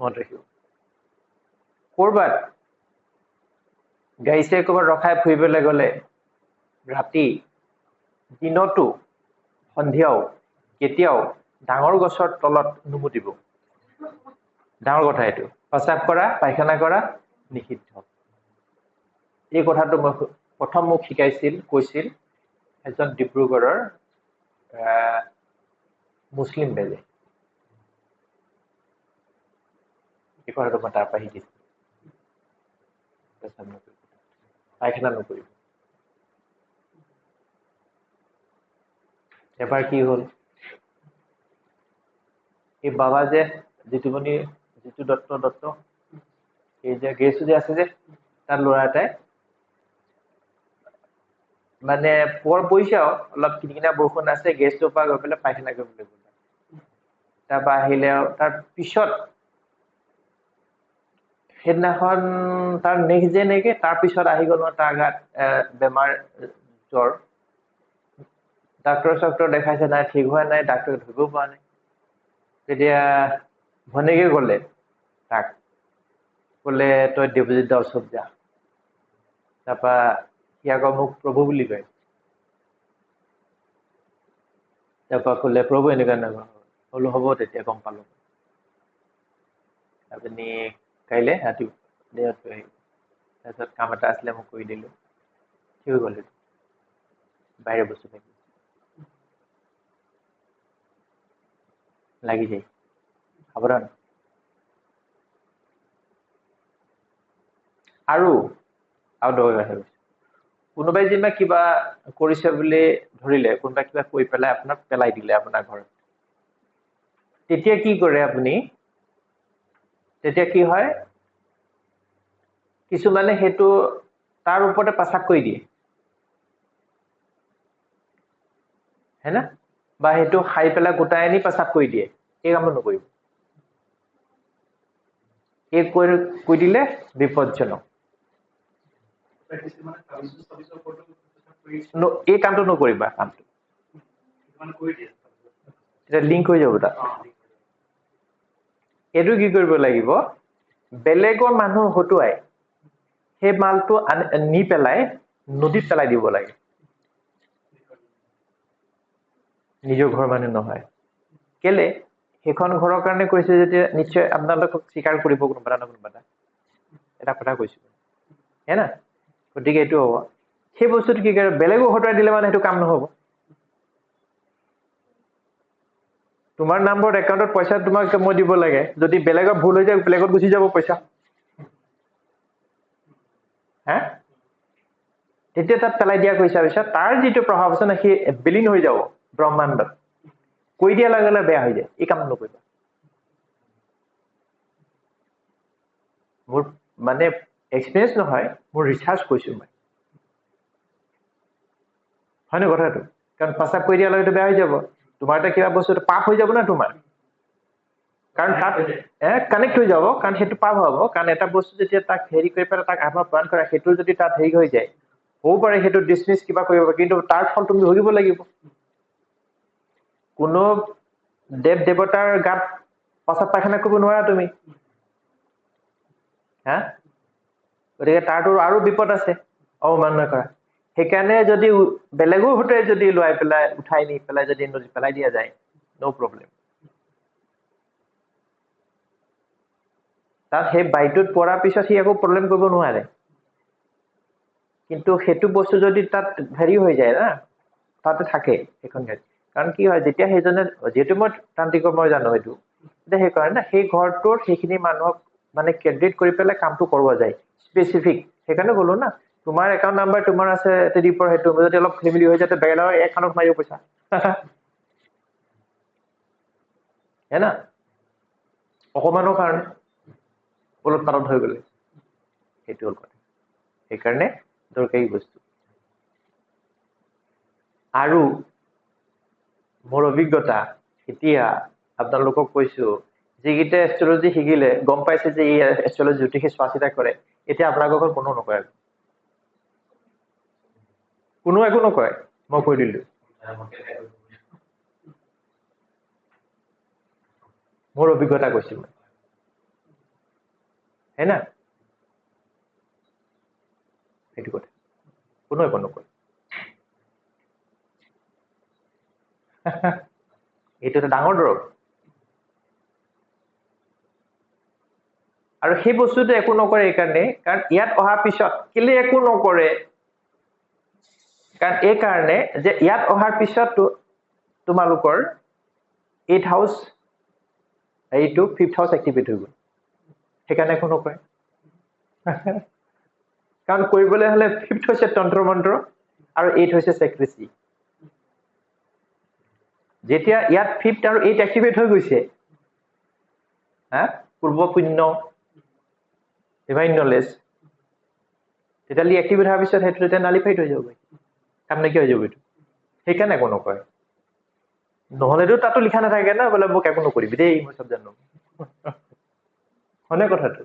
মনত ৰাখিব কৰবাত গাড়ী চাড়ী কৰবাত ৰখাই ফুৰিবলৈ গ'লে ৰাতি দিনতো সন্ধিয়াও কেতিয়াও ডাঙৰ গছৰ তলত নুমুতিব ডাঙৰ কথা এইটো প্ৰস্ৰাৱ কৰা পায়খানা কৰা নিষিদ্ধ এই কথাটো প্ৰথম মোক কৈছিল এজন ডিব্ৰুগড়ৰ মুছলিম বেজে এই কথাটো মই তাৰ পৰা শিকিছোঁ পায়খানা নকৰিব এবাৰ কি হ'ল এই বাবা যে জিতু দত্ত এই যে গেছটো যে আছে যে তাৰ ল'ৰা এটাই মানে পোহৰ পৰিছে আৰু অলপ কিনকিনা বৰষুণ আছে গেছটোৰ পৰা গৈ পেলাই পায়খানা কৰিবলৈ গ'ল তাৰপৰা আহিলে আৰু তাৰ পিছত সেইদিনাখন তাৰ নেক্সট ডে নেকি তাৰ পিছত আহি গ'ল তাৰ গাত বেমাৰ জ্বৰ ডাক্তৰ দেখাইছে নাই ঠিক হোৱা নাই ডাক্তৰে ধৰিব পৰা নাই তেতিয়া ভনীয়েকে ক'লে তাক ক'লে তই দেৱজিৎ দাৰ ওচৰত যা তাৰপৰা সি আকৌ মোক প্ৰভু বুলি কয় তাৰপৰা ক'লে প্ৰভু এনেকুৱা নহয় বোলো হ'ব তেতিয়া গম পালো আপুনি কাইলৈ ৰাতিপুৱা দেহত থৈ আহিব তাৰপিছত কাম এটা আছিলে মই কৰি দিলোঁ ঠিক হৈ গ'ল বাহিৰে বস্তু থাকি লাগি যায় সাৱধান আৰু দৌৰ আহে কোনোবাই যেনিবা কিবা কৰিছে বুলি ধৰিলে কোনোবাই কিবা কৰি পেলাই আপোনাক পেলাই দিলে আপোনাৰ ঘৰত তেতিয়া কি কৰে আপুনি তেতিয়া কি হয় কিছুমানে সেইটো তাৰ ওপৰতে প্ৰস্ৰাৱ কৰি দিয়ে হয় না বা সেইটো খাই পেলাই গোটাই আনি প্ৰস্ৰাৱ কৰি দিয়ে এই কামটো নকৰিব এই কৈ দিলে বিপদজনক এই কামটো নকৰিবা কামটো লিংক হৈ যাব তাত এইটো কি কৰিব লাগিব বেলেগৰ মানুহ হতুৱাই সেই মালটো নি পেলাই নদীত পেলাই দিব লাগে নিজৰ ঘৰৰ মানুহ নহয় কেলে সেইখন ঘৰৰ কাৰণে কৈছে যেতিয়া নিশ্চয় আপোনালোকক স্বীকাৰ কৰিব কোনোবা এটা কথা কৈছো হয় না গতিকে এইটো হ'ব সেই বস্তুটো কি কৰে বেলেগক হতুৱাই দিলে মানে সেইটো কাম নহ'ব তোমাৰ নাম্বাৰত একাউণ্টত পইচা তোমাক মই দিব লাগে যদি বেলেগৰ ভুল হৈ যায় বেলেগত গুচি যাব পইচা হা তেতিয়া তাত পেলাই দিয়া কৈছা পিছত তাৰ যিটো প্ৰভাৱ আছে না সি বিলীন হৈ যাব ব্ৰহ্মাণ্ডত কৈ দিয়াৰ লগে লগে বেয়া হৈ যায় এই কাম নকৰিবা মোৰ মানে এক্সপিৰিয়েঞ্চ নহয় মোৰ ৰিচাৰ্চ কৈছো মই হয় নে কথাটো কাৰণ প্ৰস্ৰাৱ কৰি দিয়াৰ লগে বেয়া হৈ যাব তোমাৰ এটা কিবা বস্তু পাপ হৈ যাব না তোমাৰ কাৰণ তাত কানেক্ট হৈ যাব কাৰণ সেইটো পাপ হ'ব কাৰণ এটা বস্তু যেতিয়া তাক হেৰি কৰি পেলাই তাক আত্মা প্ৰদান কৰে সেইটো যদি তাত হেৰি হৈ যায় হ'ব পাৰে সেইটো ডিছমিছ কিবা কৰিব কিন্তু তাৰ ফল তুমি ভুগিব লাগিব কোনো দেৱ দেৱতাৰ গাত প্ৰস্ৰাৱ পায়খানা কৰিব নোৱাৰা তুমি হা গতিকে তাৰতো আৰু বিপদ আছে অমান্য কৰা সেইকাৰণে যদি বেলেগৰ হতুৱাই যদি লৈ পেলাই উঠাই নি পেলাই যদি নদীত পেলাই দিয়া যায় নো প্ৰব্লেম তাত সেই বাইটোত পৰাৰ পিছত সি একো প্ৰব্লেম কৰিব নোৱাৰে কিন্তু সেইটো বস্তু যদি তাত হেৰি হৈ যায় না তাতে থাকে সেইখন গাড়ী কাৰণ কি হয় যেতিয়া সেইজনে যিহেতু মই তান্ত্ৰিকৰ মই জানো এইটো এতিয়া সেইকাৰণে সেই ঘৰটোৰ সেইখিনি মানুহক মানে কেন্দ্ৰিত কৰি পেলাই কামটো কৰোৱা যায় স্পেচিফিক সেইকাৰণে ক'লো না তোমাৰ একাউণ্ট নাম্বাৰ তোমাৰ আছে টেলিপৰ সেইটো যদি অলপ খেলিমেলি হৈ যায় বেলেগৰ একাউণ্টত মাৰিব পইচা হে না অকমানৰ কাৰণে ওলট পালট হৈ গ'লে সেইটো হ'ল কথা সেইকাৰণে দৰকাৰী বস্তু আৰু মোৰ অভিজ্ঞতা এতিয়া আপোনালোকক কৈছো যিকেইটা এষ্ট্ৰলজি শিকিলে গম পাইছে যে এই এষ্ট্ৰলজি জ্যোতিষে চোৱা চিতা কৰে এতিয়া আপোনালোকৰ কোনো নকৰে কোনো একো নকৰে মই কৈ দিলো মোৰ অভিজ্ঞতা কৈছো মই হয় না সেইটো কথা কোনো একো নকয় এইটো এটা ডাঙৰ দৰৱ আৰু সেই বস্তুটো একো নকৰে এইকাৰণে কাৰণ ইয়াত অহাৰ পিছত কেলে একো নকৰে কাৰণ এই কাৰণে যে ইয়াত অহাৰ পিছত তোমালোকৰ 8th হাউস এইটো 5th হাউস এক্টিভেট হৈ গ'ল সেইকাৰণে একো নকৰে কাৰণ কৰিবলৈ হলে 5th হৈছে তন্ত্ৰ মন্ত্ৰ আৰু 8th হৈছে সেক্ৰেসি যেতিয়া ইয়াত 5th আৰু 8th এক্টিভেট হৈ গৈছে হা পূৰ্ব পুণ্য ডিভাইন নলেজ তেতিয়ালি এক্টিভেট হোৱাৰ পিছত সেইটো তেতিয়া নালিফাইড হৈ যাব কাম নাইকিয়া হৈ যাব এইটো সেইকাৰণে একো নকয় নহলেতো তাতো লিখা নাথাকে না বোলে মোক একো নকৰিবি দেই মই চব জানো হয়নে কথাটো